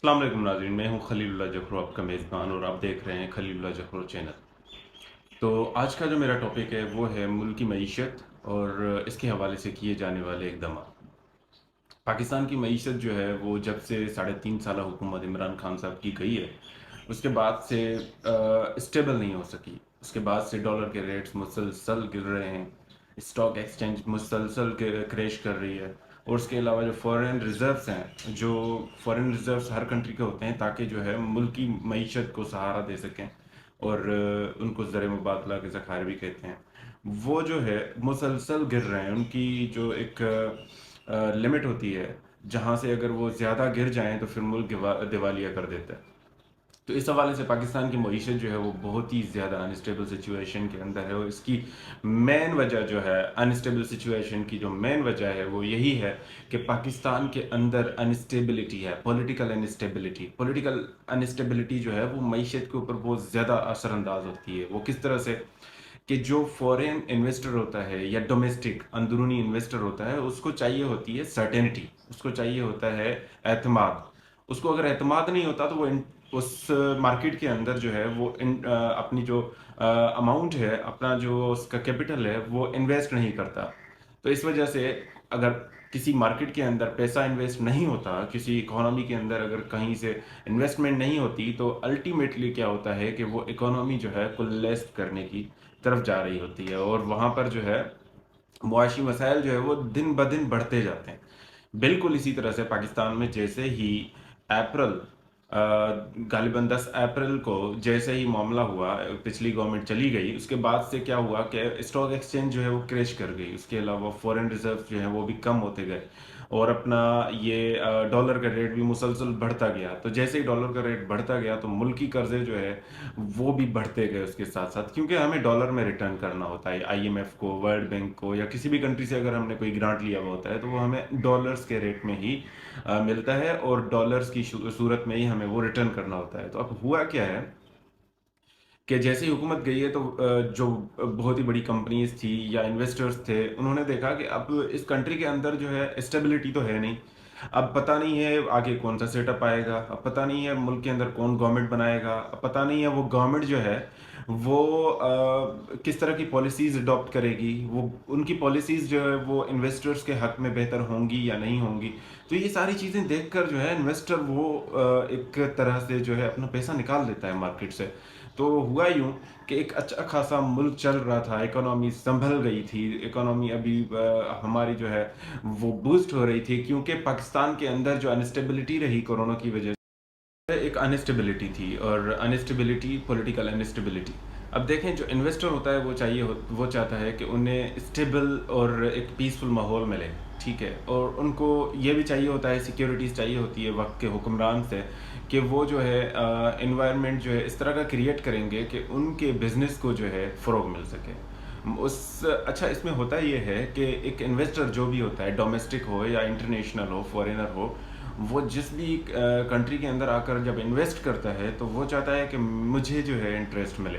السلام علیکم ناظرین، میں ہوں خلیل اللہ جکھرو، آپ کا میزبان، اور آپ دیکھ رہے ہیں خلیل اللہ جکھرو چینل۔ تو آج کا جو میرا ٹاپک ہے وہ ہے ملکی معیشت اور اس کے حوالے سے کیے جانے والے اقدامات۔ پاکستان کی معیشت جو ہے وہ جب سے 3.5 سالہ حکومت عمران خان صاحب کی گئی ہے اس کے بعد سے اسٹیبل نہیں ہو سکی۔ اس کے بعد سے ڈالر کے ریٹس مسلسل گر رہے ہیں، اسٹاک ایکسچینج مسلسل کریش کر رہی ہے، اور اس کے علاوہ جو فورن ریزروز ہیں، جو فورن ریزروز ہر کنٹری کے ہوتے ہیں تاکہ جو ہے ملکی معیشت کو سہارا دے سکیں، اور ان کو زر مبادلہ کے ذخائر بھی کہتے ہیں، وہ جو ہے مسلسل گر رہے ہیں۔ ان کی جو ایک لمٹ ہوتی ہے جہاں سے اگر وہ زیادہ گر جائیں تو پھر ملک دیوالیہ کر دیتا ہے۔ تو اس حوالے سے پاکستان کی معیشت جو ہے وہ بہت ہی زیادہ انسٹیبل سچویشن کے اندر ہے، اور اس کی مین وجہ جو ہے انسٹیبل سچویشن کی جو مین وجہ ہے وہ یہی ہے کہ پاکستان کے اندر انسٹیبلٹی ہے، پولیٹیکل انسٹیبلٹی جو ہے وہ معیشت کے اوپر بہت زیادہ اثر انداز ہوتی ہے۔ وہ کس طرح سے کہ جو فورین انویسٹر ہوتا ہے یا ڈومیسٹک اندرونی انویسٹر ہوتا ہے، اس کو چاہیے ہوتی ہے سرٹینٹی، اس کو چاہیے ہوتا ہے اعتماد۔ اس کو اگر اعتماد نہیں ہوتا تو وہ اس مارکیٹ کے اندر جو ہے وہ اپنی جو اماؤنٹ ہے، اپنا جو اس کا کیپٹل ہے وہ انویسٹ نہیں کرتا۔ تو اس وجہ سے اگر کسی مارکیٹ کے اندر پیسہ انویسٹ نہیں ہوتا، کسی اکانومی کے اندر اگر کہیں سے انویسٹمنٹ نہیں ہوتی، تو الٹیمیٹلی کیا ہوتا ہے کہ وہ اکانومی جو ہے کولیپس کرنے کی طرف جا رہی ہوتی ہے، اور وہاں پر جو ہے معاشی مسائل جو ہے وہ دن بدن بڑھتے جاتے ہیں۔ بالکل اسی طرح سے پاکستان میں جیسے ہی اپریل غالباً 10 اپریل کو جیسے ہی معاملہ ہوا، پچھلی گورنمنٹ چلی گئی، اس کے بعد سے کیا ہوا کہ اسٹاک ایکسچینج جو ہے وہ کریش کر گئی۔ اس کے علاوہ فورن ریزرو جو ہیں وہ بھی کم ہوتے گئے، اور اپنا یہ ڈالر کا ریٹ بھی مسلسل بڑھتا گیا۔ تو جیسے ہی ڈالر کا ریٹ بڑھتا گیا تو ملکی قرضے جو ہے وہ بھی بڑھتے گئے اس کے ساتھ ساتھ، کیونکہ ہمیں ڈالر میں ریٹرن کرنا ہوتا ہے۔ آئی ایم ایف کو، ورلڈ بینک کو، یا کسی بھی کنٹری سے اگر ہم نے کوئی گرانٹ لیا ہوا ہوتا ہے تو وہ ہمیں ڈالرز کے ریٹ میں ہی ملتا ہے، اور ڈالرز کی صورت میں ہی ہمیں وہ ریٹرن کرنا ہوتا ہے۔ تو اب ہوا کیا ہے کہ جیسے ہی حکومت گئی ہے تو جو بہت ہی بڑی کمپنیز تھی یا انویسٹرز تھے، انہوں نے دیکھا کہ اب اس کنٹری کے اندر جو ہے اسٹیبلٹی تو ہے نہیں، اب پتہ نہیں ہے آگے کون سا سیٹ اپ آئے گا، اب پتہ نہیں ہے ملک کے اندر کون گورنمنٹ بنائے گا، اب پتہ نہیں ہے وہ گورنمنٹ جو ہے وہ کس طرح کی پالیسیز اڈاپٹ کرے گی، وہ ان کی پالیسیز جو ہے وہ انویسٹرز کے حق میں بہتر ہوں گی یا نہیں ہوں گی۔ تو یہ ساری چیزیں دیکھ کر جو ہے انویسٹر وہ ایک طرح سے جو ہے اپنا پیسہ نکال دیتا ہے مارکیٹ سے۔ تو ہوا یوں کہ ایک اچھا خاصا ملک چل رہا تھا، اکانومی سنبھل گئی تھی، اکانومی ابھی ہماری جو ہے وہ بوسٹ ہو رہی تھی، کیونکہ پاکستان کے اندر جو انسٹیبلٹی رہی کورونا کی وجہ سے، ایک انسٹیبلٹی تھی، اور انسٹیبلٹی پولیٹیکل انسٹیبلٹی۔ اب دیکھیں جو انویسٹر ہوتا ہے وہ چاہتا ہے کہ انہیں اسٹیبل اور ایک پیسفل ماحول ملے، ٹھیک ہے، اور ان کو یہ بھی چاہیے ہوتا ہے، سیکیورٹیز چاہیے ہوتی ہے وقت کے حکمران سے، کہ وہ جو ہے انوائرمنٹ جو ہے اس طرح کا کریٹ کریں گے کہ ان کے بزنس کو جو ہے فروغ مل سکے۔ اچھا، اس میں ہوتا یہ ہے کہ ایک انویسٹر جو بھی ہوتا ہے، ڈومیسٹک ہو یا انٹرنیشنل ہو، فورینر ہو، وہ جس بھی کنٹری کے اندر آ کر جب انویسٹ کرتا ہے تو وہ چاہتا ہے کہ مجھے جو ہے انٹرسٹ ملے۔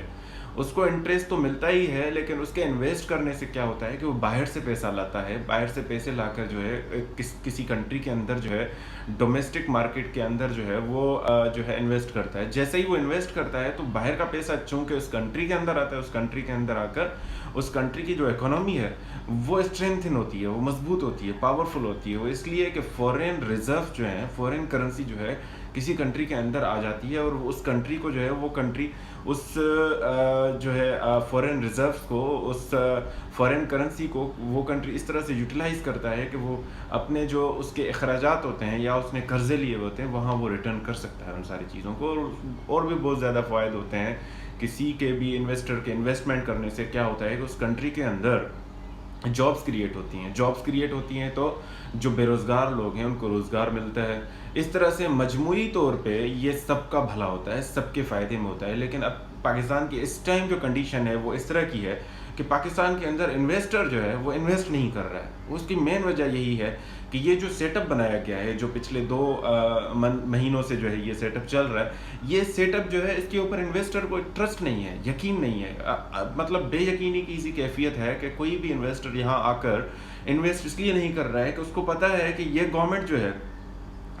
اس کو انٹرسٹ تو ملتا ہی ہے، لیکن اس کے انویسٹ کرنے سے کیا ہوتا ہے کہ وہ باہر سے پیسہ لاتا ہے، باہر سے پیسے لا کر جو ہے کسی کنٹری کے اندر جو ہے ڈومیسٹک مارکیٹ کے اندر جو ہے وہ جو ہے انویسٹ کرتا ہے۔ جیسے ہی وہ انویسٹ کرتا ہے تو باہر کا پیسہ چونکہ اس کنٹری کے اندر آتا ہے، اس کنٹری کے اندر آ کر اس کنٹری کی جو اکانومی ہے وہ اسٹرینتھن ہوتی ہے، وہ مضبوط ہوتی ہے، پاورفل ہوتی ہے۔ وہ اس لیے کہ فورین ریزرو جو ہیں، فورین کرنسی جو ہے کسی کنٹری کے اندر آ جاتی ہے، اور اس کنٹری کو جو ہے وہ کنٹری اس جو ہے فورین ریزروز کو، اس فورین کرنسی کو وہ کنٹری اس طرح سے یوٹیلائز کرتا ہے کہ وہ اپنے جو اس کے اخراجات ہوتے ہیں یا اس نے قرضے لیے ہوتے ہیں وہاں وہ ریٹرن کر سکتا ہے ان ساری چیزوں کو، اور بھی بہت زیادہ فوائد ہوتے ہیں۔ کسی کے بھی انویسٹر کے انویسٹمنٹ کرنے سے کیا ہوتا ہے کہ اس کنٹری کے اندر جابز کریٹ ہوتی ہیں تو جو بے روزگار لوگ ہیں ان کو روزگار ملتا ہے۔ اس طرح سے مجموعی طور پہ یہ سب کا بھلا ہوتا ہے، سب کے فائدے میں ہوتا ہے۔ لیکن اب پاکستان کی اس ٹائم جو کنڈیشن ہے وہ اس طرح کی ہے کہ پاکستان کے اندر انویسٹر جو ہے وہ انویسٹ نہیں کر رہا ہے۔ اس کی مین وجہ یہی ہے کہ یہ جو سیٹ اپ بنایا گیا ہے، جو پچھلے 2 مہینوں سے جو ہے یہ سیٹ اپ چل رہا ہے، یہ سیٹ اپ جو ہے اس کے اوپر انویسٹر کو ٹرسٹ نہیں ہے، یقین نہیں ہے، مطلب بے یقینی کی سی کیفیت ہے کہ کوئی بھی انویسٹر یہاں آ کر انویسٹ اس لیے نہیں کر رہا ہے کہ اس کو پتہ ہے کہ یہ گورنمنٹ جو ہے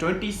20